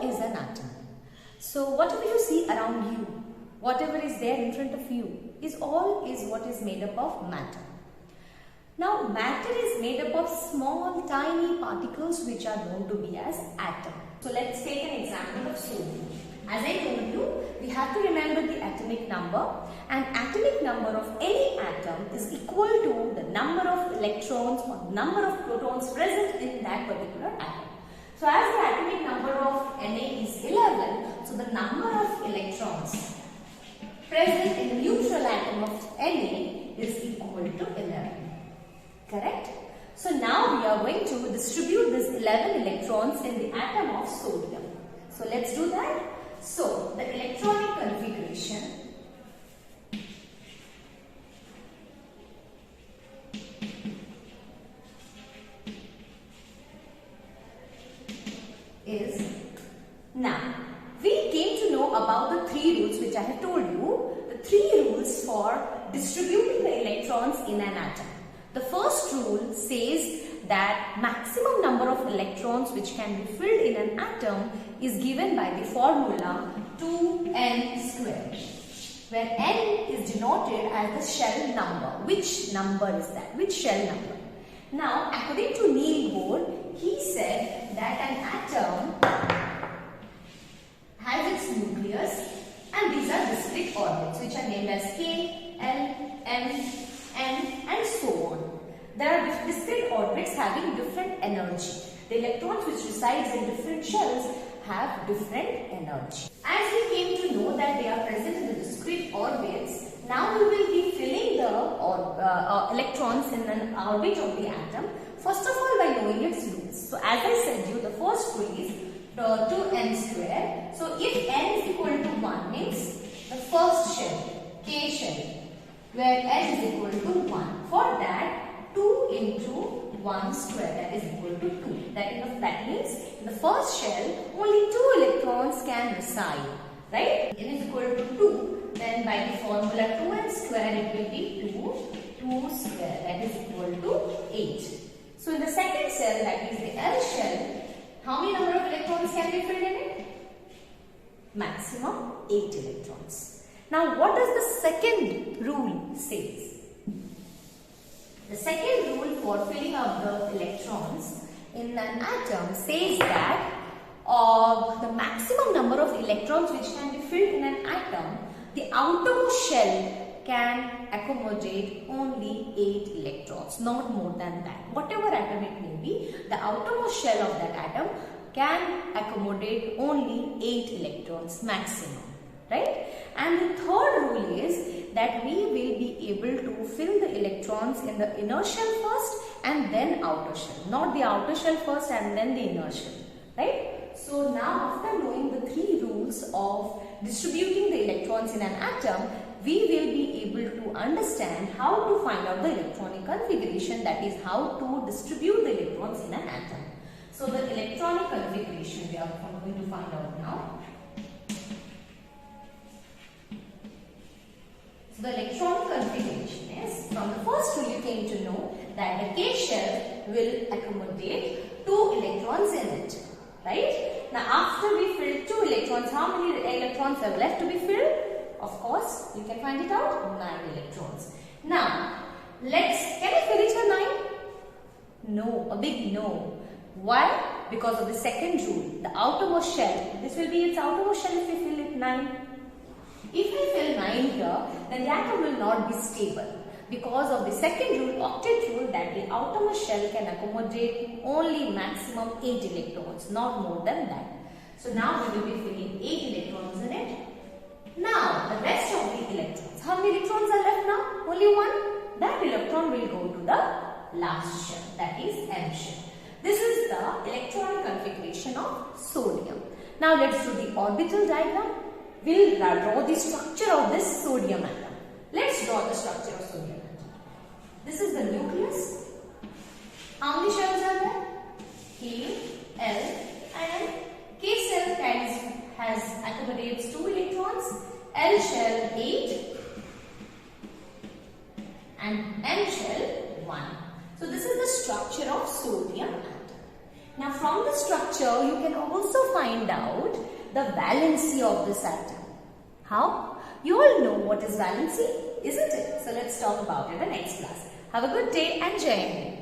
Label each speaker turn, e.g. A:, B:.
A: all is an atom. So whatever you see around you, whatever is there in front of you, is what is made up of matter. Now matter is made up of small tiny particles which are known to be as atom. So let's take an example of sodium. As I told you, we have to remember the atomic number, and atomic number of any atom is equal to the number of electrons or number of protons present in that particular atom. So as the atomic number of Na is 11, so the number of electrons present in the neutral atom of Na is equal to 11. Correct? So now we are going to distribute these 11 electrons in the atom of sodium. So let's do that. So the electronic configuration is, now we came to know about the 3 rules which I have told you, the 3 rules for distributing the electrons in an atom. The first rule says that maximum number of electrons which can be filled in an atom is given by the formula 2n squared, where n is denoted as the shell number. Which number is that? Which shell number? Now, according to Niels Bohr, he said that an atom has its nucleus, and these are discrete orbits which are named as K, L, M, N and so on. There are discrete orbits having different energy. The electrons which resides in different shells have different energy. As we came to know that they are present in the discrete orbits, now we will be filling the electrons in an orbit of the atom. First of all, by knowing its rules. So as I said you, the first rule is 2n square. So if n is equal to 1 means the first shell, K shell, where n is equal to 1. For that, 2 into 1 square, that is equal to 2. That means in the first shell, only 2 electrons can reside. Right? N is equal to 2. Then by the formula 2n square, it will be 2 square, that is equal to 8. So in the second cell, that is the L shell, how many number of electrons can be filled in it? Maximum 8 electrons. Now what does the second rule say? The second rule for filling up the electrons in an atom says that the maximum number of electrons which can be filled in an atom, the outermost shell can accommodate only 8 electrons, not more than that. Whatever atom it may be, the outermost shell of that atom can accommodate only 8 electrons maximum. Right? And the third rule is that we will be able to fill the electrons in the inner shell first and then outer shell. Not the outer shell first and then the inner shell. Right? So now after knowing the 3 rules of distributing the electrons in an atom, we will be able to understand how to find out the electronic configuration, that is how to distribute the electrons in an atom. So the electronic configuration we are going to find out now. So the electronic configuration is, from the first rule you came to know that the K shell will accommodate 2 electrons in it. Right? Now after we fill 2 electrons, how many electrons are left to be filled? Of course, you can find it out, 9 electrons. Now, can I fill it with 9? No, a big no. Why? Because of the second rule, the outermost shell. This will be its outermost shell if we fill it 9. If we fill 9 here, then the atom will not be stable. Because of the second rule, octet rule, that the outermost shell can accommodate only maximum 8 electrons, not more than that. So now we will be filling 8 electrons in it. Now the rest of the electrons, how many electrons are left now? Only 1. That electron will go to the last shell, that is M shell. This is the electronic configuration of sodium. Now let's do the orbital diagram. We'll draw the structure of this sodium atom. Let's draw the structure of sodium atom. This is the nucleus. How many shells are there? K, L and K cell accommodates 2 electrons, L shell 8 and M shell 1. So this is the structure of sodium atom. Now from the structure you can also find find out the valency of this atom. How? You all know what is valency, isn't it? So let's talk about it in the next class. Have a good day and Jai Hind.